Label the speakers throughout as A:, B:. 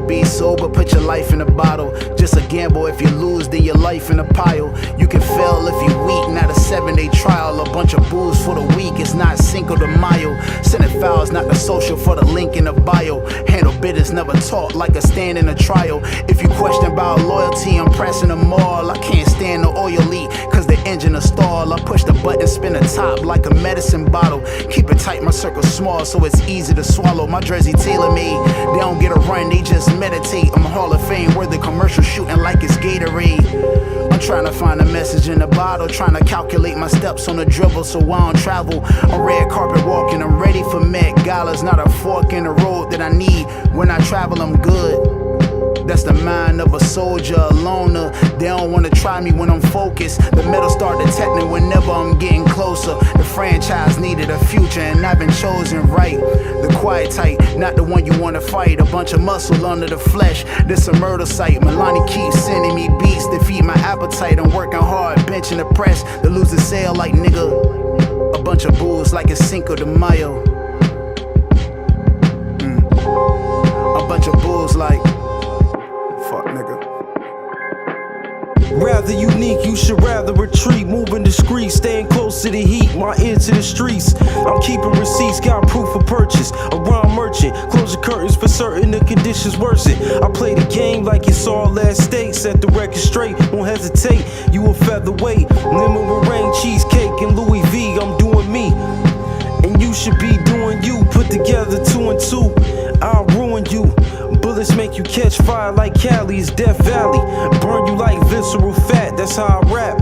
A: be sober, put your life in a bottle. Just a gamble, if you lose, then your life in a pile. You can fail if you weak, not a 7-day trial. A bunch of booze for the weak, it's not Cinco de Mayo. Sending files, not the social for the link in the bio. Handle business, never taught like a stand in a trial. If you question about loyalty, I'm pressing them all. I can't stand the oil leak, cause the engine a stall. I push the button, spin the top like a medicine bottle. Keep it tight, my circle small, so it's easy to swallow. My jersey tailor-made, they don't get a run, they just meditate. I'm Hall of Fame, where the commercial shooting like it's Gatorade. I'm trying to find a message in the bottle, trying to calculate my steps on the dribble so I don't travel. I'm red carpet walking, I'm ready for Met Galas, not a fork in the road that I need. When I travel, I'm good. That's the mind of a soldier, a loner. They don't wanna try me when I'm focused. The metal start detecting whenever I'm getting closer. The franchise needed a future and I've been chosen right. The quiet type, not the one you wanna fight. A bunch of muscle under the flesh, this a murder site. Milani keeps sending me beats to feed my appetite. I'm working hard, benching the press to lose the sale like nigga. A bunch of booze like it's Cinco de Mayo. A bunch of bulls like fuck nigga.
B: Rather unique, you should rather retreat. Moving discreet, staying close to the heat. My ear to the streets. I'm keeping receipts, got proof of purchase. A rhyme merchant, close the curtains for certain the conditions worsen. I play the game like it's all at stake. Set the record straight, won't hesitate. You a featherweight, lemon meringue, cheesecake, and Louis V. I'm doing me, and you should be doing you. Put together 2 and 2, I'll ruin you. Bullets make you catch fire like Cali, it's Death Valley. Burn you like visceral fat, that's how I rap.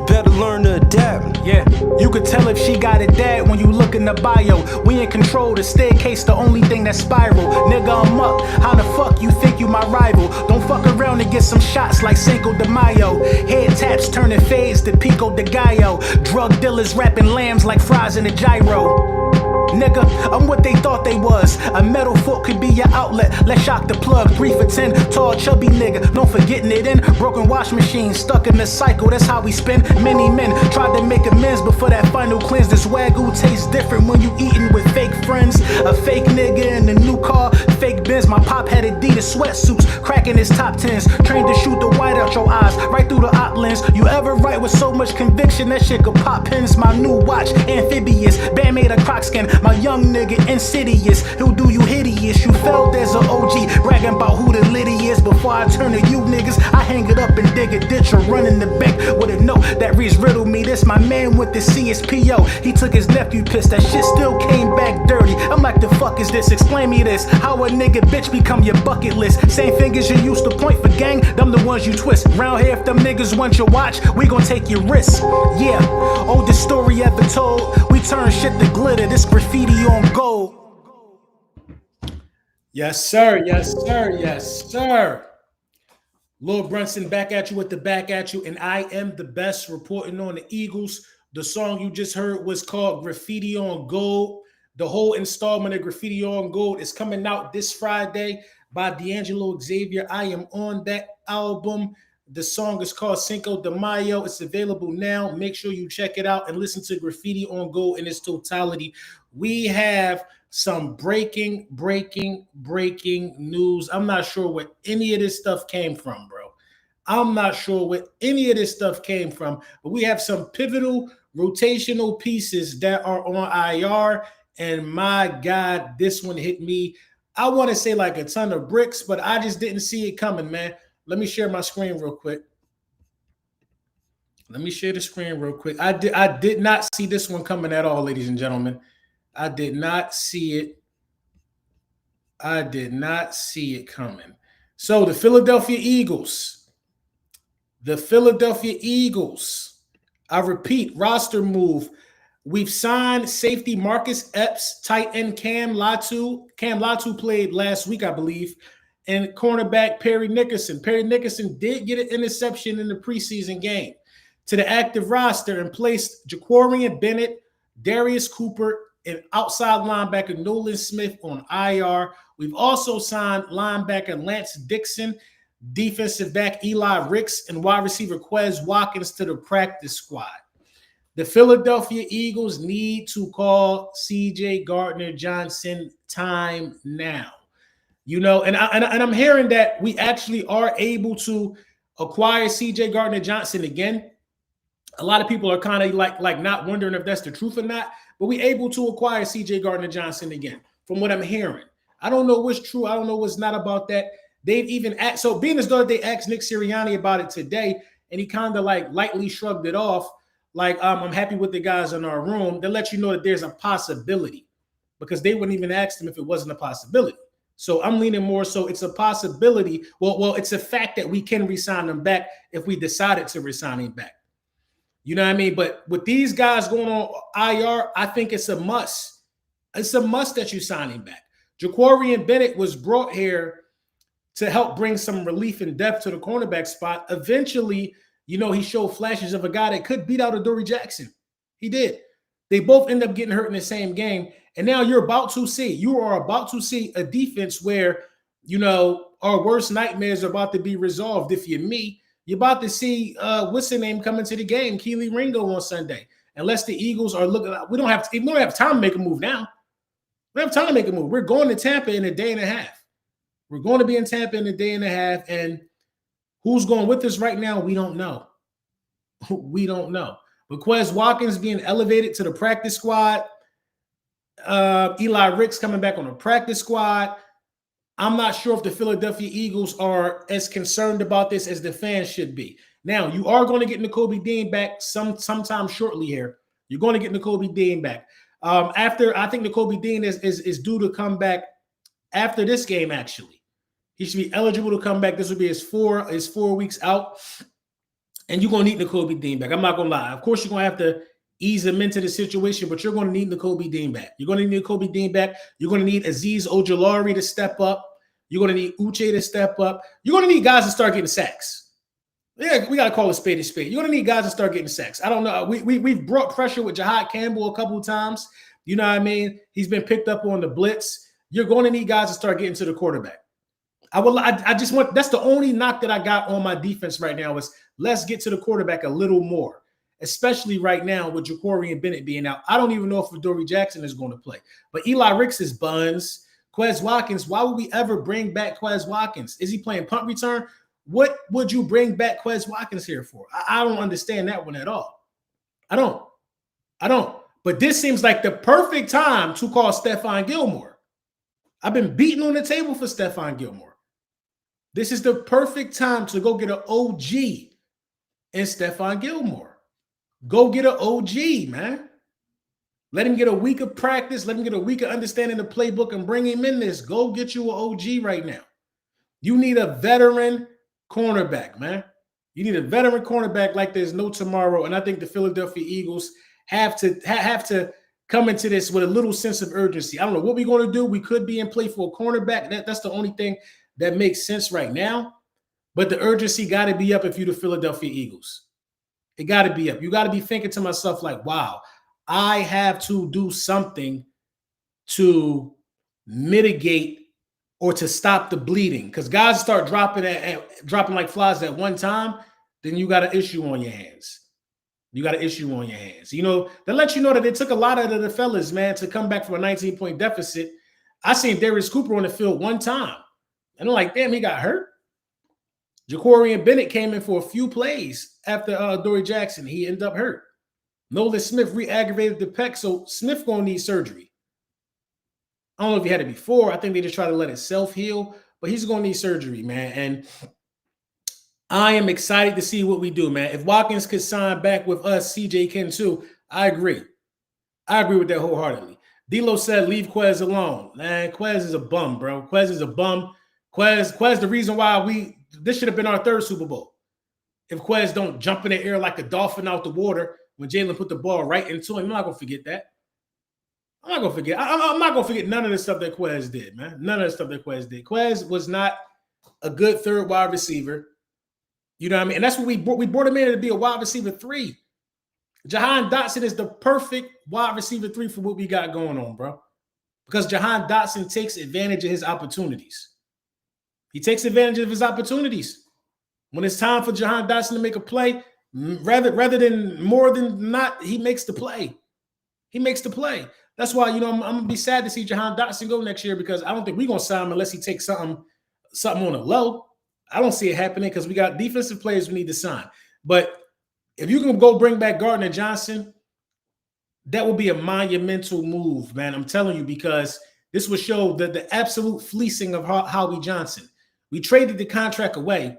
B: Better learn to adapt.
C: Yeah, you could tell if she got it dad when you look in the bio. We in control, the staircase the only thing that spiral. Nigga, I'm up, how the fuck you think you my rival? Don't fuck around and get some shots like Cinco de Mayo. Head taps turning fades to Pico de Gallo. Drug dealers wrapping lambs like fries in a gyro. Nigga, I'm what they thought they was. A metal foot could be your outlet. Let's shock the plug. 3 for 10, tall, chubby nigga. Don't forgetting it in. Broken wash machine, stuck in the cycle. That's how we spin. Many men tried to make amends, but for that final cleanse, this wagyu tastes different when you eating with fake friends. A fake nigga in a new car, fake Benz. My pop had Adidas sweatsuits, cracking his top 10s. Trained to shoot the white out your eyes, right through the op lens. You ever write with so much conviction that shit could pop pins? My new watch, amphibious, band made of croc skin. My young nigga insidious, he'll do you hideous. You felt as an OG, bragging about who the litty is. Before I turn to you niggas, I hang it up and dig a ditch or run in the bank with a note that reads riddle me. This my man with the CSPO. He took his nephew piss, that shit still came back dirty. I'm like, the fuck is this? Explain me this. How a nigga bitch become your bucket list? Same fingers you used to point for gang, them the ones you twist. Round here if them niggas want your watch, we gon' take your risks. Yeah, oldest story ever told. We turn shit to glitter, this graffiti on gold.
D: Yes, sir. Yes, sir. Yes, sir. Lil Brunson back at you with the back at you, and I am the best reporting on the Eagles. The song you just heard was called Graffiti on Gold. The whole installment of Graffiti on Gold is coming out this Friday by D'Angelo Xavier. I am on that album. The song is called Cinco de Mayo. It's available now. Make sure you check it out and listen to Graffiti on Gold in its totality. We have some breaking news. I'm not sure where any of this stuff came from, bro. I'm not sure where any of this stuff came from, but we have some pivotal rotational pieces that are on IR, and my God, this one hit me. I want to say like a ton of bricks, but I just didn't see it coming, man. Let me share my screen real quick. Let me share the screen real quick. I did not see this one coming at all, ladies and gentlemen. I did not see it. I did not see it coming. So the Philadelphia Eagles, I repeat, roster move. We've signed safety Marcus Epps, tight end Cam Latu. Cam Latu played last week, I believe, and cornerback Perry Nickerson. Perry Nickerson did get an interception in the preseason game. To the active roster and placed Jaquarian Bennett, Darius Cooper, and outside linebacker Nolan Smith on IR. We've also signed linebacker Lance Dixon, defensive back Eli Ricks, and wide receiver Quez Watkins to the practice squad. The Philadelphia Eagles need to call C.J. Gardner-Johnson time now. You know, and I'm hearing that we actually are able to acquire C.J. Gardner-Johnson again. A lot of people are kind of like not wondering if that's the truth or not, but we able to acquire C.J. Gardner-Johnson again, from what I'm hearing. I don't know what's true. I don't know what's not about that. They've even asked, so being as though they asked Nick Sirianni about it today, and he kind of like lightly shrugged it off, like I'm happy with the guys in our room. They let you know that there's a possibility, because they wouldn't even ask them if it wasn't a possibility. So I'm leaning more so it's a possibility. Well, it's a fact that we can re-sign them back if we decided to re-sign him back. You know what I mean? But with these guys going on IR, I think it's a must. It's a must that you sign him back. Jaquarian Bennett was brought here to help bring some relief and depth to the cornerback spot. Eventually, you know, he showed flashes of a guy that could beat out Adoree Jackson. He did. They both end up getting hurt in the same game. And now you are about to see a defense where, you know, our worst nightmares are about to be resolved. If you're me, you're about to see what's the name come into the game, Keely Ringo on Sunday. Unless the Eagles are looking, we don't have time to make a move now. We don't have time to make a move. We're going to Tampa in a day and a half. We're going to be in Tampa in a day and a half. And who's going with us right now? We don't know. We don't know. But Quez Watkins being elevated to the practice squad. Eli Ricks coming back on the practice squad. I'm not sure if the Philadelphia Eagles are as concerned about this as the fans should be. Now, you are going to get Nakobe Dean back sometime shortly here. You're going to get Nakobe Dean back. After, I think Nakobe Dean is due to come back after this game, actually. He should be eligible to come back. This will be his 4 weeks out. And you're going to need Nakobe Dean back. I'm not going to lie. Of course, you're going to have to ease him into the situation, but you're going to need Nakobe Dean back. You're going to need Nakobe Dean back. You're going to need Azeez Ojulari to step up. You're going to need Uche to step up. You're going to need guys to start getting sacks. Yeah, we got to call a spade a spade. You're going to need guys to start getting sacks. I don't know. We've brought pressure with Jahad Campbell a couple of times. You know what I mean? He's been picked up on the blitz. You're going to need guys to start getting to the quarterback. That's the only knock that I got on my defense right now is let's get to the quarterback a little more, especially right now with Jaquarian Bennett being out. I don't even know if Adoree Jackson is going to play. But Eli Ricks is buns. Quez Watkins, why would we ever bring back Quez Watkins? Is he playing punt return? What would you bring back Quez Watkins here for? I don't understand that one at all. I don't. But this seems like the perfect time to call Stephon Gilmore. I've been beating on the table for Stephon Gilmore. This is the perfect time to go get an OG in Stephon Gilmore. Go get an OG, man. Let him get a week of practice. Let him get a week of understanding the playbook and bring him in this. Go get you an OG right now. You need a veteran cornerback, man. You need a veteran cornerback like there's no tomorrow. And I think the Philadelphia Eagles have to come into this with a little sense of urgency. I don't know what we're going to do. We could be in play for a cornerback. That's the only thing that makes sense right now. But the urgency got to be up if you're the Philadelphia Eagles. It got to be up. You got to be thinking to myself like, wow, I have to do something to mitigate or to stop the bleeding. Because guys start dropping like flies at one time, then you got an issue on your hands. You got an issue on your hands. You know, that lets you know that it took a lot out of the fellas, man, to come back from a 19-point deficit. I seen Darius Cooper on the field one time. And I'm like, damn, he got hurt. Jaquarian Bennett came in for a few plays after Adoree Jackson. He ended up hurt. Nolan Smith re-aggravated the pec, so Smith going to need surgery. I don't know if he had it before. I think they just try to let it self-heal, but he's going to need surgery, man. And I am excited to see what we do, man. If Watkins could sign back with us, CJ can too. I agree. I agree with that wholeheartedly. D'Lo said, leave Quez alone. Man, Quez is a bum, bro. Quez is a bum. Quez, the reason why this should have been our third Super Bowl. If Quez don't jump in the air like a dolphin out the water when Jalen put the ball right into him, I'm not going to forget that. I'm not going to forget. I'm not going to forget none of the stuff that Quez did, man. None of the stuff that Quez did. Quez was not a good third wide receiver. You know what I mean? And that's what we brought him in to be a wide receiver 3. Jahan Dotson is the perfect wide receiver 3 for what we got going on, bro. Because Jahan Dotson takes advantage of his opportunities. He takes advantage of his opportunities. When it's time for Jahan Dotson to make a play, rather than more than not, he makes the play. He makes the play. That's why, you know, I'm gonna be sad to see Jahan Dotson go next year because I don't think we're gonna sign him unless he takes something on the low. I don't see it happening because we got defensive players we need to sign. But if you can go bring back Gardner Johnson, that would be a monumental move, man. I'm telling you, because this would show the absolute fleecing of Howie Johnson. We traded the contract away.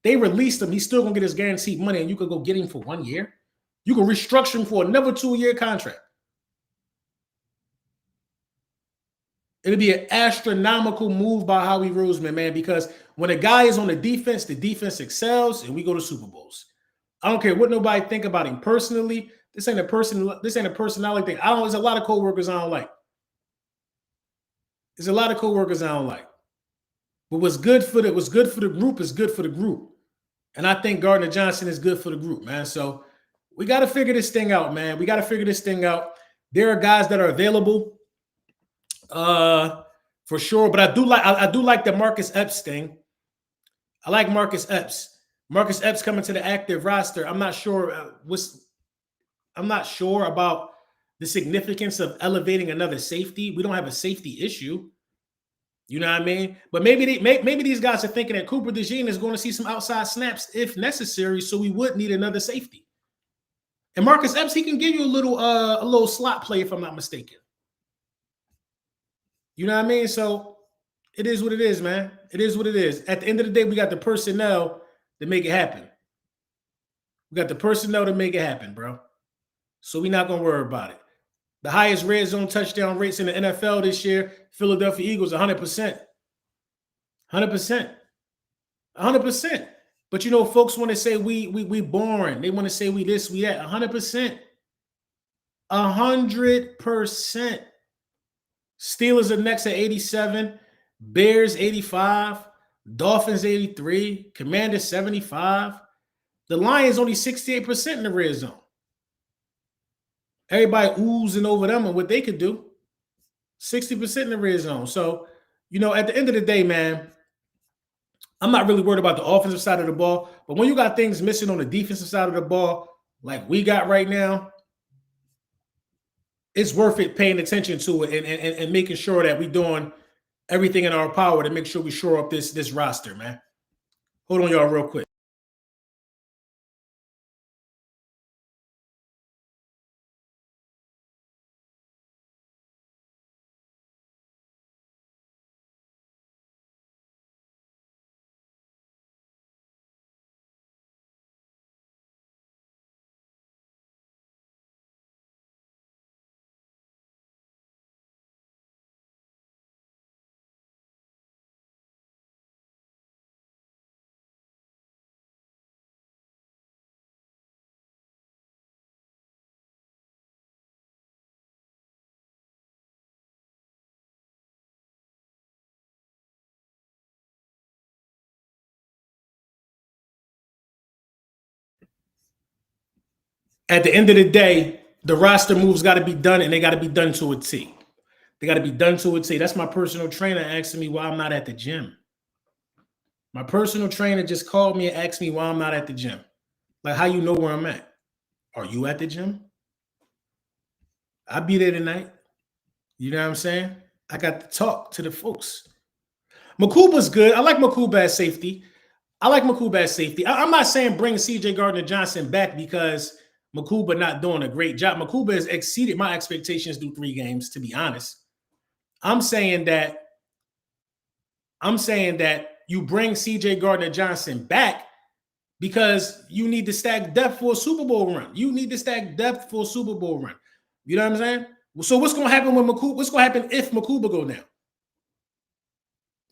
D: They released him. He's still going to get his guaranteed money, and you could go get him for 1 year. You can restructure him for another 2-year contract. It'd be an astronomical move by Howie Roseman, man, because when a guy is on the defense excels, and we go to Super Bowls. I don't care what nobody think about him personally. This ain't a personality thing. There's a lot of coworkers I don't like. There's a lot of coworkers I don't like. But what's good for the group is good for the group. And I think Gardner Johnson is good for the group, man. So we got to figure this thing out, man. We got to figure this thing out. There are guys that are available, for sure. But I do like the Marcus Epps thing. I like Marcus Epps. Marcus Epps coming to the active roster. I'm not sure about the significance of elevating another safety. We don't have a safety issue. You know what I mean? But maybe these guys are thinking that Cooper DeJean is going to see some outside snaps if necessary, so we would need another safety. And Marcus Epps, he can give you a little slot play, if I'm not mistaken. You know what I mean? So it is what it is, man. It is what it is. At the end of the day, we got the personnel to make it happen. We got the personnel to make it happen, bro. So we're not going to worry about it. The highest red zone touchdown rates in the NFL this year, Philadelphia Eagles, 100%. 100%. 100%. But, you know, folks want to say we boring. They want to say we this, we that. 100%. 100%. Steelers are next at 87. Bears, 85. Dolphins, 83. Commanders, 75. The Lions only 68% in the red zone. Everybody oozing over them and what they could do. 60% in the red zone. So, you know, at the end of the day, man, I'm not really worried about the offensive side of the ball. But when you got things missing on the defensive side of the ball, like we got right now, it's worth it paying attention to it and making sure that we're doing everything in our power to make sure we shore up this roster, man. Hold on, y'all, real quick. At the end of the day, the roster moves got to be done, and they got to be done to a T. They got to be done to a T. That's my personal trainer asking me why I'm not at the gym. My personal trainer just called me and asked me why I'm not at the gym. Like, how you know where I'm at? Are you at the gym? I'll be there tonight. You know what I'm saying? I got to talk to the folks. Makuba's good. I like Makuba as safety. I'm not saying bring C.J. Gardner-Johnson back because Makuba not doing a great job. Makuba has exceeded my expectations through 3 games, to be honest. I'm saying that you bring C.J. Gardner-Johnson back because you need to stack depth for a Super Bowl run. You need to stack depth for a Super Bowl run. You know what I'm saying? So what's going to happen when Makuba? What's going to happen if Makuba go down?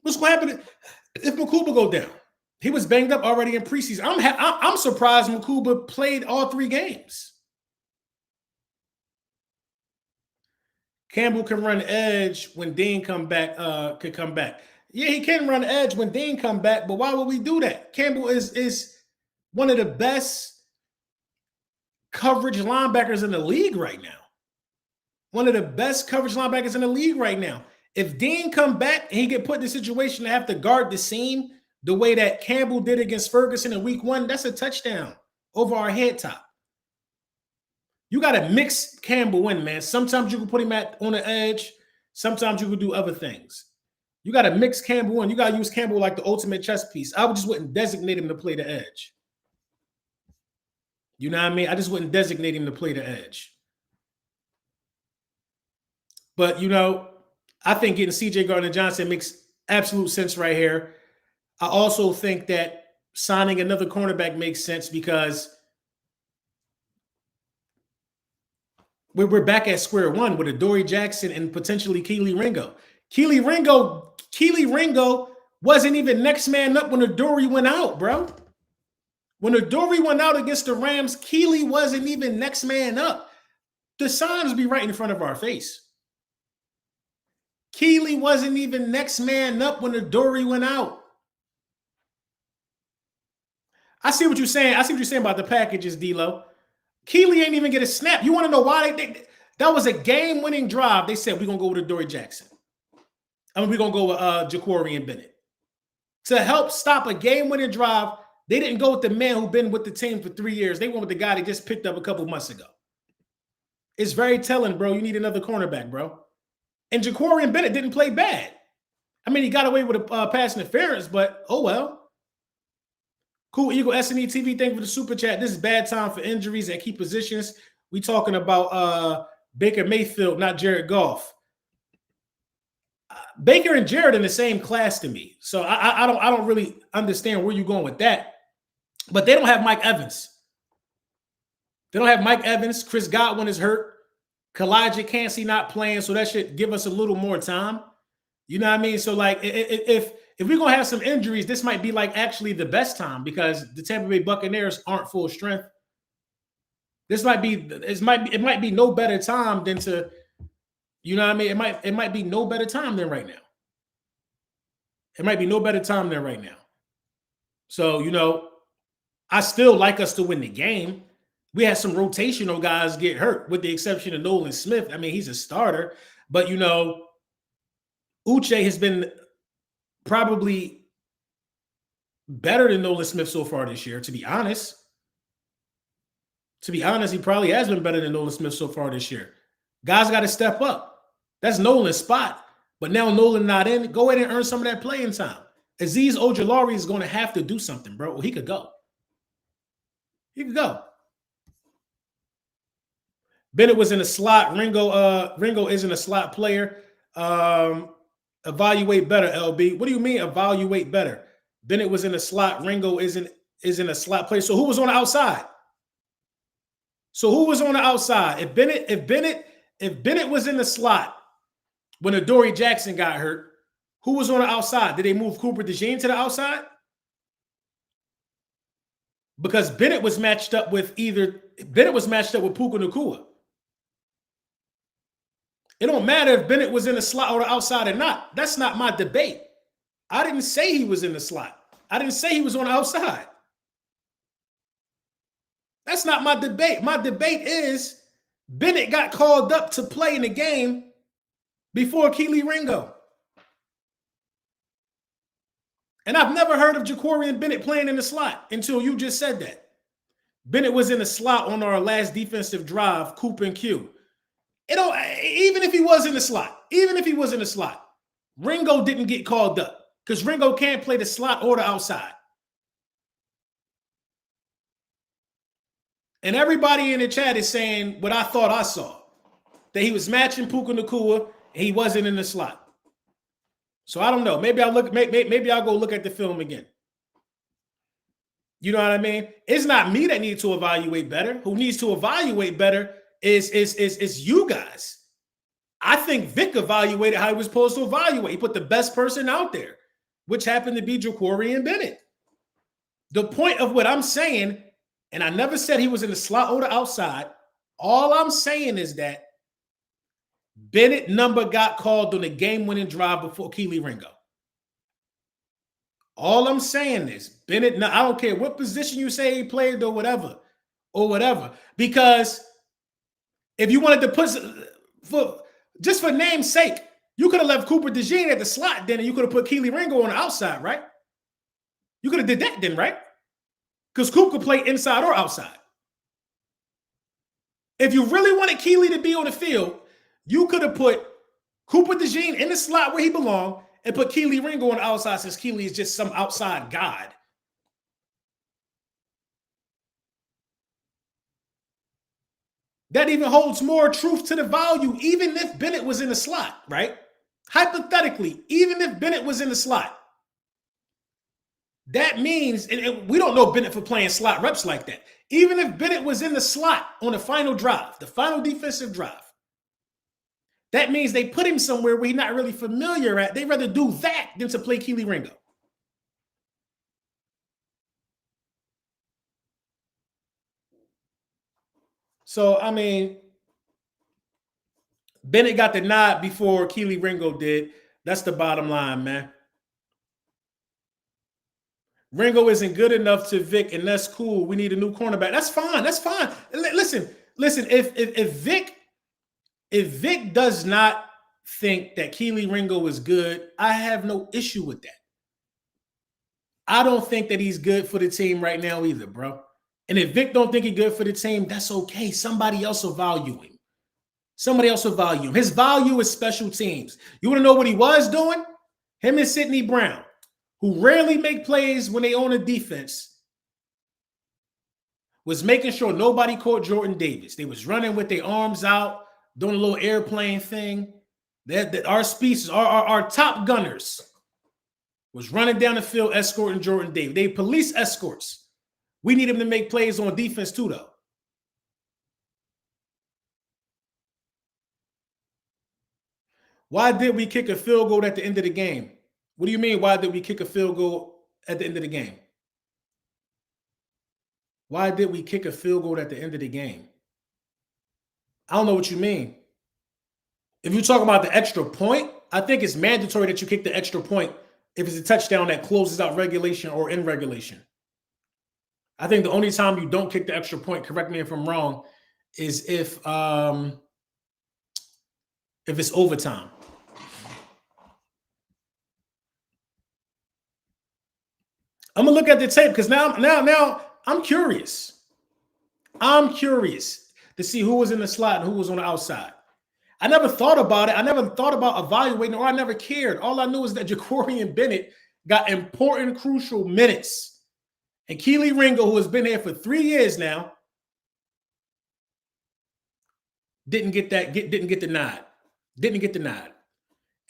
D: What's going to happen if Makuba go down? He was banged up already in preseason. I'm surprised Makuba played all 3 games. Campbell can run edge when Dean could come back. Yeah, he can run edge when Dean come back, but why would we do that? Campbell is one of the best coverage linebackers in the league right now. One of the best coverage linebackers in the league right now. If Dean come back and he get put in the situation to have to guard the seam the way that Campbell did against Ferguson in week 1, that's a touchdown over our head top. You got to mix Campbell in, man. Sometimes you can put him on the edge. Sometimes you can do other things. You got to mix Campbell in. You got to use Campbell like the ultimate chess piece. I just wouldn't designate him to play the edge. You know what I mean? I just wouldn't designate him to play the edge. But, you know, I think getting C.J. Gardner-Johnson makes absolute sense right here. I also think that signing another cornerback makes sense because we're back at square one with Adoree Jackson and potentially Kelee Ringo. Kelee Ringo wasn't even next man up when Adoree went out, bro. When Adoree went out against the Rams, Kelee wasn't even next man up. The signs be right in front of our face. Kelee wasn't even next man up when Adoree went out. I see what you're saying. I see what you're saying about the packages, D-Lo. Kelee ain't even get a snap. You want to know why? That was a game-winning drive. They said, we're going to go with Adoree Jackson. I mean, we're going to go with Jaquarian Bennett. To help stop a game-winning drive, they didn't go with the man who's been with the team for 3 years. They went with the guy they just picked up a couple months ago. It's very telling, bro. You need another cornerback, bro. And Jaquarian Bennett didn't play bad. I mean, he got away with a pass interference, but oh well. Cool Eagle SNE TV, thank you for the super chat. This is bad time for injuries at key positions. We talking about Baker Mayfield, not Jared Goff. Baker and Jared in the same class to me, so I don't really understand where you're going with that. But they don't have Mike Evans. They don't have Mike Evans. Chris Godwin is hurt. Kalijah Cansey not playing, so that should give us a little more time. You know what I mean? So like, if we're gonna have some injuries, this might be like actually the best time because the Tampa Bay Buccaneers aren't full strength. It might be no better time than to, you know what I mean? It might be no better time than right now. It might be no better time than right now. So, you know, I still like us to win the game. We had some rotational guys get hurt, with the exception of Nolan Smith. I mean, he's a starter, but you know, Uche has been probably better than Nolan Smith so far this year, to be honest. To be honest, he probably has been better than Nolan Smith so far this year. Guys got to step up. That's Nolan's spot. But now Nolan not in. Go ahead and earn some of that playing time. Azeez Ojulari is going to have to do something, bro. Well, he could go. He could go. Bennett was in a slot. Ringo isn't a slot player. Evaluate better, LB. What do you mean evaluate better? Bennett was in a slot. Ringo isn't a slot player. So who was on the outside? If Bennett was in the slot when Adoree Jackson got hurt, who was on the outside? Did they move Cooper DeJean to the outside? Because Bennett was matched up with Puka Nacua. It don't matter if Bennett was in the slot or the outside or not. That's not my debate. I didn't say he was in the slot. I didn't say he was on the outside. That's not my debate. My debate is Bennett got called up to play in the game before Kelee Ringo. And I've never heard of Jaquarian Bennett playing in the slot until you just said that. Bennett was in the slot on our last defensive drive, Coop and Q. Even if he was in the slot, Ringo didn't get called up because Ringo can't play the slot or the outside. And everybody in the chat is saying what I thought I saw, that he was matching Puka Nacua and he wasn't in the slot. So I don't know. Maybe I'll go look at the film again. You know what I mean? It's not me that needs to evaluate better. Who needs to evaluate better is you guys. I think Vic evaluated how he was supposed to evaluate. He put the best person out there, which happened to be Jaquarian Bennett. The point of what I'm saying, and I never said he was in the slot or the outside. All I'm saying is that Bennett number got called on the game-winning drive before Kelee Ringo. All I'm saying is Bennett, I don't care what position you say he played or whatever. Because if you wanted to put, just for name's sake, you could have left Cooper DeJean at the slot then and you could have put Kelee Ringo on the outside, right? You could have did that then, right? Because Coop could play inside or outside. If you really wanted Keely to be on the field, you could have put Cooper DeJean in the slot where he belonged and put Keely Ringo on the outside since Keely is just some outside god. That even holds more truth to the value, even if Bennett was in the slot, right? Hypothetically, even if Bennett was in the slot, that means, and we don't know Bennett for playing slot reps like that. Even if Bennett was in the slot on the final drive, the final defensive drive, that means they put him somewhere where he's not really familiar at. They'd rather do that than to play Keely Ringo. So, I mean, Bennett got the nod before Keely Ringo did. That's the bottom line, man. Ringo isn't good enough to Vic, and that's cool. We need a new cornerback. That's fine. That's fine. Listen. If Vic does not think that Keely Ringo is good, I have no issue with that. I don't think that he's good for the team right now either, bro. And if Vic don't think he's good for the team, that's okay. Somebody else will value him. Somebody else will value him. His value is special teams. You want to know what he was doing? Him and Sidney Brown, who rarely make plays when they own a defense, was making sure nobody caught Jordan Davis. They was running with their arms out, doing a little airplane thing. Our species, our top gunners was running down the field escorting Jordan Davis. They police escorts. We need them to make plays on defense too, though. Why did we kick a field goal at the end of the game? What do you mean, why did we kick a field goal at the end of the game? Why did we kick a field goal at the end of the game? I don't know what you mean. If you're talking about the extra point, I think it's mandatory that you kick the extra point if it's a touchdown that closes out regulation or in regulation. I think the only time you don't kick the extra point, correct me if I'm wrong, is if it's overtime. I'm gonna look at the tape because now I'm curious. I'm curious to see who was in the slot and who was on the outside. I never thought about it. I never thought about evaluating, or I never cared. All I knew is that Jacorian Bennett got important, crucial minutes. And Keely Ringo, who has been here for 3 years now, didn't get the nod. Didn't get the nod.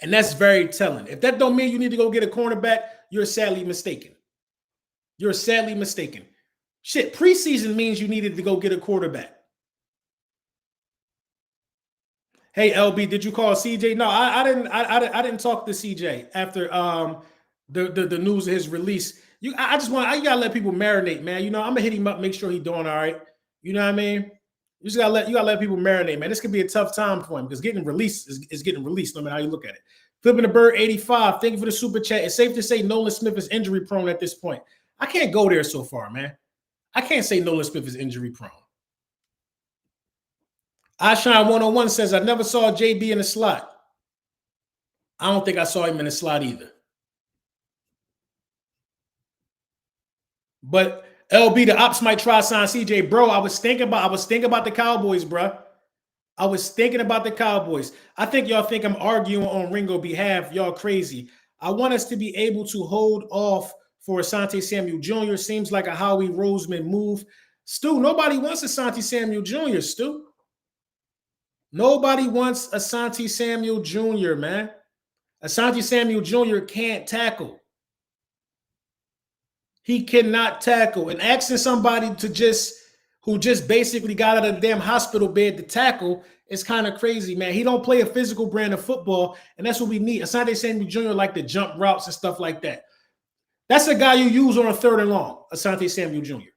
D: And that's very telling. If that don't mean you need to go get a cornerback, you're sadly mistaken. You're sadly mistaken. Shit, preseason means you needed to go get a quarterback. Hey, LB, did you call CJ? No, I didn't talk to CJ after the news of his release. You gotta let people marinate, man. You know, I'm gonna hit him up, make sure he's doing all right. You know what I mean? You gotta let people marinate, man. This could be a tough time for him because getting released is getting released, no matter how you look at it. Flipping the Bird 85. Thank you for the super chat. It's safe to say Nolan Smith is injury prone at this point. I can't go there so far, man. I can't say Nolan Smith is injury prone. iShine 101 says, I never saw JB in the slot. I don't think I saw him in the slot either. But LB, the ops might try sign CJ. Bro, I was thinking about the Cowboys, bro. I was thinking about the Cowboys. I think y'all think I'm arguing on Ringo's behalf. Y'all crazy. I want us to be able to hold off for Asante Samuel Jr. Seems like a Howie Roseman move. Stu, nobody wants Asante Samuel Jr., Stu. Nobody wants Asante Samuel Jr., man. Asante Samuel Jr. can't tackle. He cannot tackle. And asking somebody who just basically got out of the damn hospital bed to tackle is kind of crazy, man. He don't play a physical brand of football, and that's what we need. Asante Samuel Jr. like the jump routes and stuff like that. That's a guy you use on a 3rd and long, Asante Samuel Jr.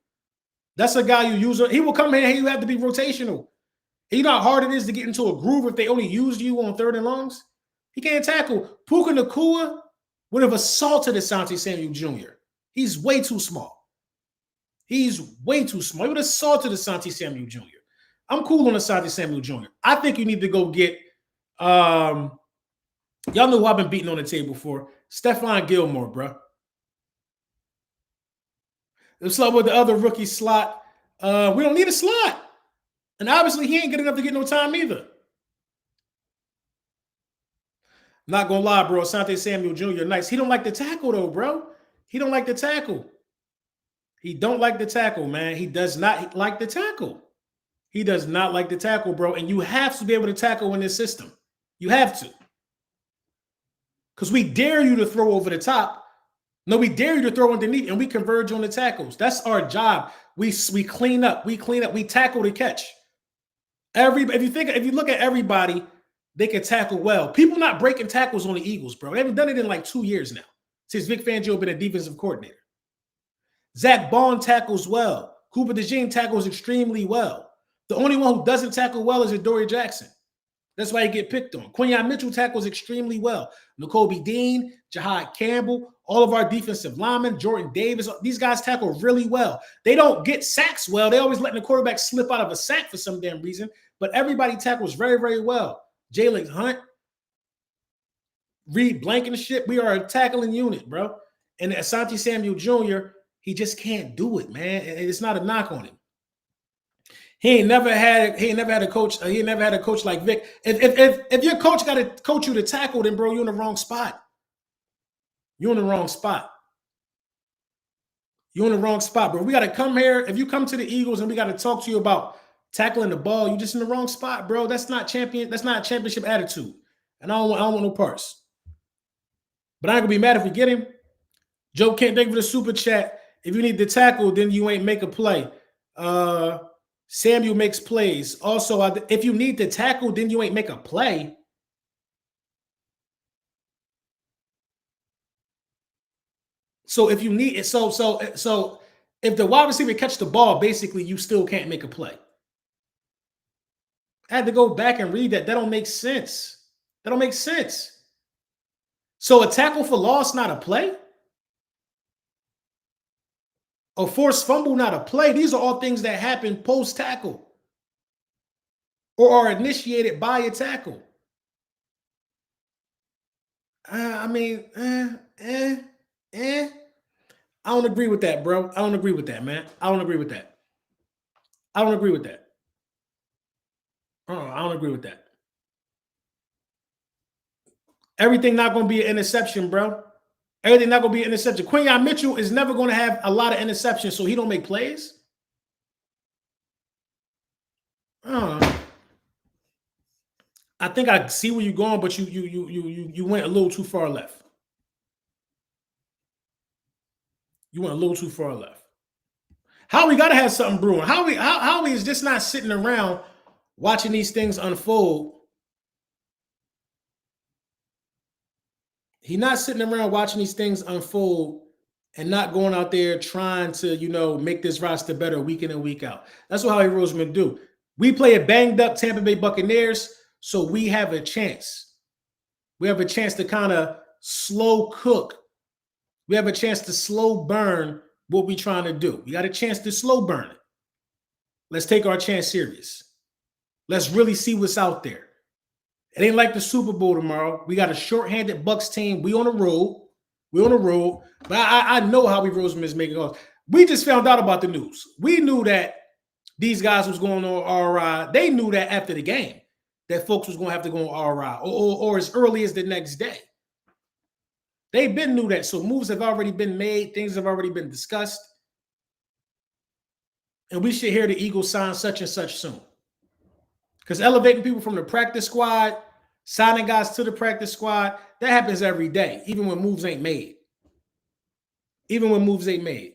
D: That's a guy you use. He will come in and you have to be rotational. You know how hard it is to get into a groove if they only used you on 3rd and longs? He can't tackle. Puka Nacua would have assaulted Asante Samuel Jr. He's way too small. He's way too small. He would have assaulted Asante Samuel Jr. I'm cool on Asante Samuel Jr. I think you need to go get y'all know who I've been beating on the table for. Stephon Gilmore, bro. It's like with the other rookie slot. We don't need a slot. And obviously, he ain't good enough to get no time either. Not gonna lie, bro. Asante Samuel Jr. nice. He don't like the tackle, though, bro. He don't like the tackle. He don't like the tackle, man. He does not like the tackle. He does not like the tackle, bro. And you have to be able to tackle in this system. You have to. Because we dare you to throw over the top. No, we dare you to throw underneath, and we converge on the tackles. That's our job. We clean up. We tackle to catch. If you look at everybody, they can tackle well. People not breaking tackles on the Eagles, bro. They haven't done it in like 2 years now, since Vic Fangio been a defensive coordinator. Zach Bond tackles well. Cooper DeJean tackles extremely well. The only one who doesn't tackle well is Adoree Jackson. That's why he get picked on. Quinyon Mitchell tackles extremely well. N'Kobe Dean, Jahad Campbell, all of our defensive linemen, Jordan Davis, these guys tackle really well. They don't get sacks well. They always letting the quarterback slip out of a sack for some damn reason, but everybody tackles very, very well. Jalen Hunt, Reed Blankenship, we are a tackling unit, bro. And Asante Samuel Jr., he just can't do it, man. And it's not a knock on him. He ain't never had a coach. He ain't never had a coach like Vic. If your coach got to coach you to tackle, then bro, you're in the wrong spot. You're in the wrong spot. You're in the wrong spot, bro. We got to come here. If you come to the Eagles and we got to talk to you about tackling the ball, you're just in the wrong spot, bro. That's not championship attitude. And I don't want no parts. But I ain't gonna be mad if we get him. Joe Kent, thank you for the super chat. If you need to tackle, then you ain't make a play. Samuel makes plays. Also, if you need to tackle, then you ain't make a play. So if you need it, so if the wide receiver catch the ball, basically you still can't make a play. I had to go back and read that. That don't make sense. That don't make sense. So a tackle for loss, not a play? A forced fumble, not a play. These are all things that happen post-tackle or are initiated by a tackle. I don't agree with that, bro. I don't agree with that, man. I don't agree with that. I don't agree with that. I don't agree with that. Everything not going to be an interception, bro. Everything not going to be an interception. Quinyon Mitchell is never going to have a lot of interceptions, so he don't make plays. I think I see where you're going, but you went a little too far left. You went a little too far left. Howie got to have something brewing. Howie is just not sitting around watching these things unfold. He's not sitting around watching these things unfold and not going out there trying to, make this roster better week in and week out. That's what Howie Roseman do. We play a banged up Tampa Bay Buccaneers, so we have a chance. We have a chance to kind of slow cook. We have a chance to slow burn what we're trying to do. We got a chance to slow burn it. Let's take our chance serious. Let's really see what's out there. It ain't like the Super Bowl tomorrow. We got a shorthanded Bucks team. We on the road. We on the road. But I know Howie Roseman is making calls. We just found out about the news. We knew that these guys was going on RI. They knew that after the game that folks was going to have to go on RI or as early as the next day. They knew that. So moves have already been made. Things have already been discussed. And we should hear the Eagles sign such and such soon. Because elevating people from the practice squad, signing guys to the practice squad, that happens every day, even when moves ain't made. Even when moves ain't made.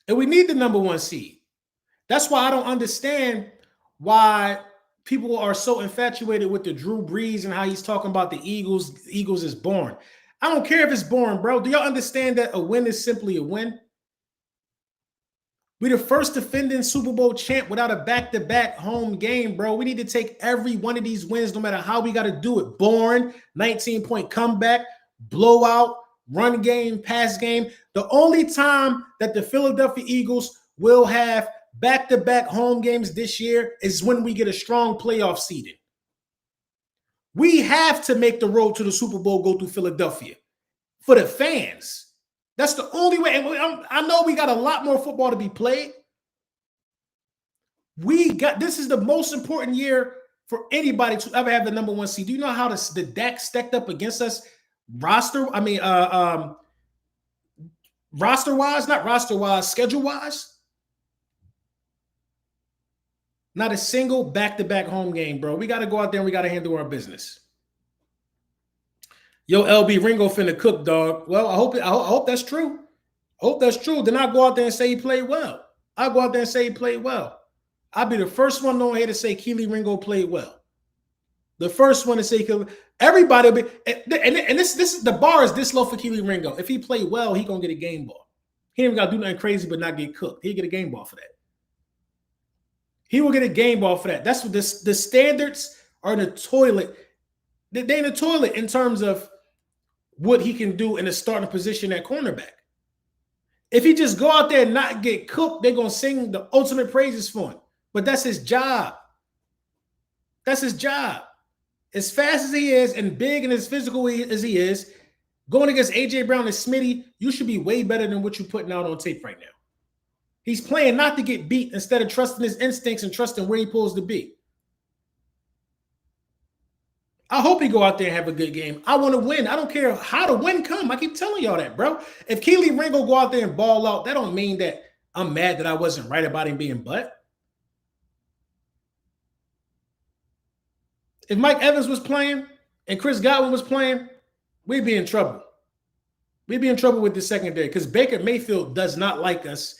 D: And we need the number 1 seed. That's why I don't understand why people are so infatuated with the Drew Brees and how he's talking about the Eagles. The Eagles is boring. I don't care if it's boring, bro. Do y'all understand that a win is simply a win? We're the first defending Super Bowl champ without a back-to-back home game, bro. We need to take every one of these wins, no matter how we got to do it. Boring, 19-point comeback, blowout, run game, pass game. The only time that the Philadelphia Eagles will have back-to-back home games this year is when we get a strong playoff seeding. We have to make the road to the Super Bowl go through Philadelphia for the fans. That's the only way. And I know we got a lot more football to be played, This is the most important year for anybody to ever have the number 1 seed. Do you know how the deck stacked up against us roster-wise, not roster-wise, schedule-wise? Not a single back-to-back home game, bro. We got to go out there and we got to handle our business. Yo, LB Ringo finna cook, dog. Well, I hope that's true. I hope that's true. Then I'll go out there and say he played well. I'll go out there and say he played well. I'll be the first one on here to say Keely Ringo played well. The first one to say everybody will be, and this is the bar is this low for Keely Ringo. If he played well, he gonna get a game ball. He ain't gotta do nothing crazy but not get cooked. He'll get a game ball for that. He will get a game ball for that. That's what the standards are in the toilet. They're in the toilet in terms of what he can do in a starting position at cornerback. If he just go out there and not get cooked, they're gonna sing the ultimate praises for him. But that's his job. That's his job. As fast as he is and big and as physical as he is, going against A.J. Brown and Smitty, you should be way better than what you're putting out on tape right now. He's playing not to get beat instead of trusting his instincts and trusting where he pulls to be. I hope he go out there and have a good game. I want to win. I don't care how the win come. I keep telling y'all that, bro. If Keely Ringo go out there and ball out, that don't mean that I'm mad that I wasn't right about him being butt. If Mike Evans was playing and Chris Godwin was playing, we'd be in trouble. We'd be in trouble with the secondary because Baker Mayfield does not like us.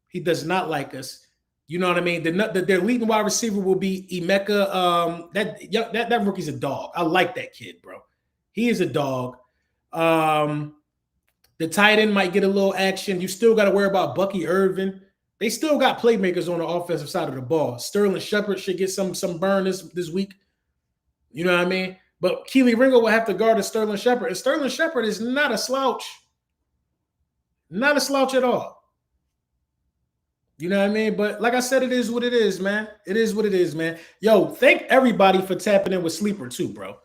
D: He does not like us. You know what I mean? Their leading wide receiver will be Emeka. That rookie's a dog. I like that kid, bro. He is a dog. The tight end might get a little action. You still got to worry about Bucky Irvin. They still got playmakers on the offensive side of the ball. Sterling Shepard should get some burn this week. You know what I mean? But Keely Ringo will have to guard a Sterling Shepard. And Sterling Shepard is not a slouch. Not a slouch at all. You know what I mean? But like I said, it is what it is, man. It is what it is, man. Yo, thank everybody for tapping in with Sleeper too, bro.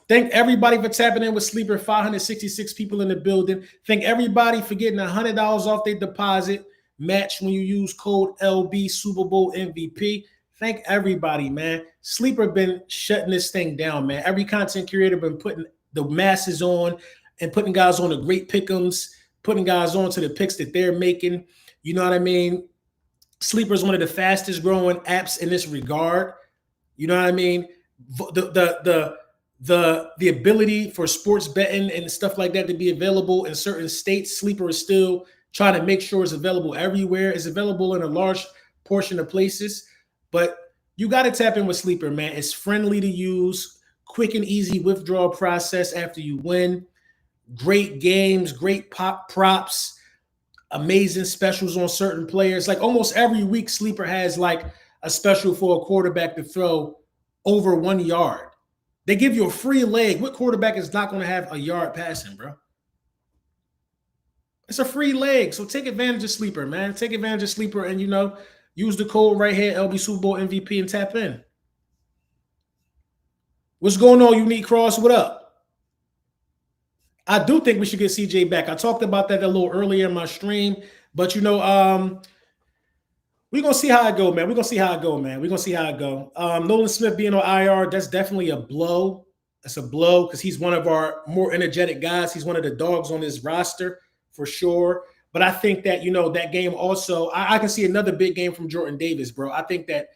D: Thank everybody for tapping in with Sleeper. 566 people in the building. Thank everybody for getting $100 off their deposit match when you use code LB Super Bowl MVP. Thank everybody, man. Sleeper been shutting this thing down, man. Every content creator been putting the masses on and putting guys on the great pick'ems, putting guys on to the picks that they're making. You know what I mean? Sleeper is one of the fastest growing apps in this regard. You know what I mean? The ability for sports betting and stuff like that to be available in certain states, Sleeper is still trying to make sure it's available everywhere. It's available in a large portion of places. But you got to tap in with Sleeper, man. It's friendly to use, quick and easy withdrawal process after you win. Great games, great props, amazing specials on certain players. Like almost every week, Sleeper has like a special for a quarterback to throw over 1 yard. They give you a free leg. What quarterback is not going to have a yard passing, bro? It's a free leg. So take advantage of Sleeper, man. Take advantage of Sleeper and, use the code right here, LB Super Bowl MVP, and tap in. What's going on, Unique Cross? What up? I do think we should get CJ back. I talked about that a little earlier in my stream, but we're gonna see how it go, man. We're gonna see how it go. Nolan Smith being on IR, that's definitely a blow. That's a blow because he's one of our more energetic guys. He's one of the dogs on this roster for sure. But I think that, that game also, I can see another big game from Jordan Davis, bro. I think that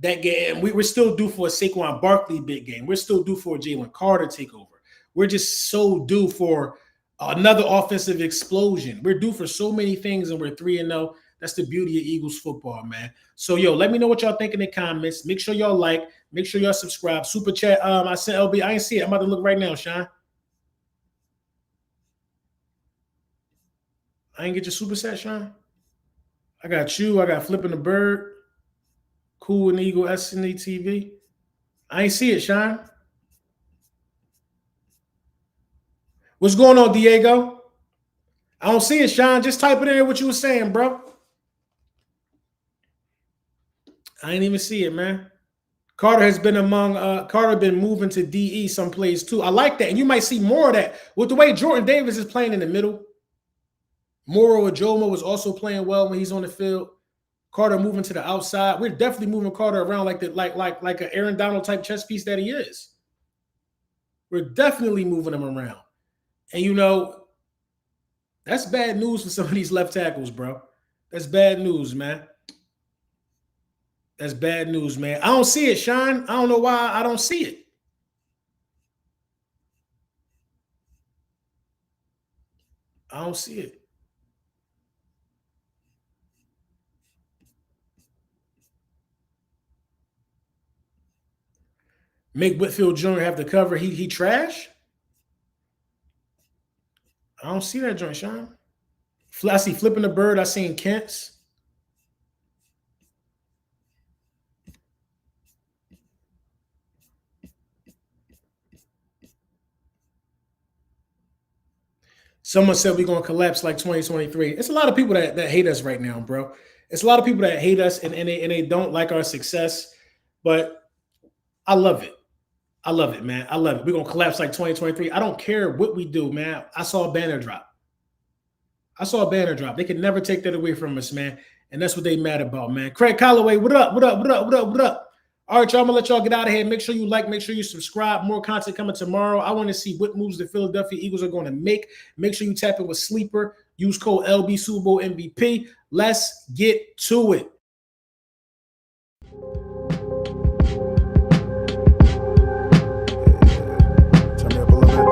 D: game, we're still due for a Saquon Barkley big game. We're still due for a Jalen Carter takeover. We're just so due for another offensive explosion. We're due for so many things, and we're 3-0. That's the beauty of Eagles football, man. So, let me know what y'all think in the comments. Make sure y'all like. Make sure y'all subscribe. Super chat. I sent LB. I ain't see it. I'm about to look right now, Sean. I ain't get your super set, Sean. I got you. I got Flipping the Bird. Cool and Eagle SNE TV. I ain't see it, Sean. What's going on, Diego? I don't see it, Sean. Just type it in what you were saying, bro. I ain't even see it, man. Carter has been been moving to DE some plays too. I like that. And you might see more of that with the way Jordan Davis is playing in the middle. Moro Ajomo was also playing well when he's on the field. Carter moving to the outside. We're definitely moving Carter around like an Aaron Donald type chess piece that he is. We're definitely moving him around. And you know, that's bad news for some of these left tackles, bro. That's bad news, man. That's bad news, man. I don't see it, Sean. I don't know why I don't see it. I don't see it. Make Whitfield Jr. have the cover. He trash? I don't see that joint, Sean. I see flipping the bird. I seen Kent's. Someone said we're going to collapse like 2023. It's a lot of people that hate us right now, bro. It's a lot of people that hate us and they don't like our success. But I love it. I love it, man. I love it. We're going to collapse like 2023. I don't care what we do, man. I saw a banner drop. They can never take that away from us, man. And that's what they mad about, man. Craig Calloway, what up? All right, y'all, I'm going to let y'all get out of here. Make sure you like, make sure you subscribe. More content coming tomorrow. I want to see what moves the Philadelphia Eagles are going to make. Make sure you tap in with Sleeper. Use code LB Super Bowl MVP. Let's get to it.
B: Turn me up a little bit.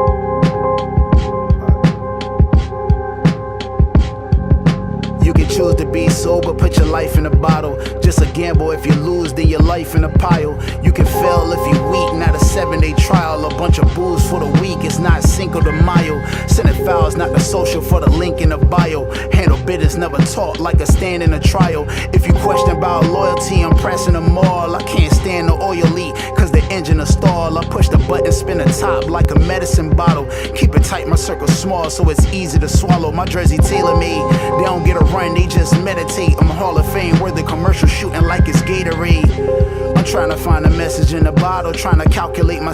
A: You can choose to be sober, put your life in a bottle. Just a gamble. If you lose, then your life in a pile. You can fail if you weak, not a 7-day trial. A bunch of booze for the weak, it's not Cinco de Mayo. Sending files, not the social for the link in the bio. Handle business, never taught like a stand in a trial. If you question about loyalty, I'm pressing them all. I can't stand the oil leak, cause the engine a stall. I push the button, spin the top like a medicine bottle. Keep it tight, my circle small, so it's easy to swallow. My jersey tailor-made, they don't get a run, they just meditate. I'm Hall of Fame, worth the commercial shooting like it's Gatorade. I'm trying to find a message in the bottle, trying to calculate my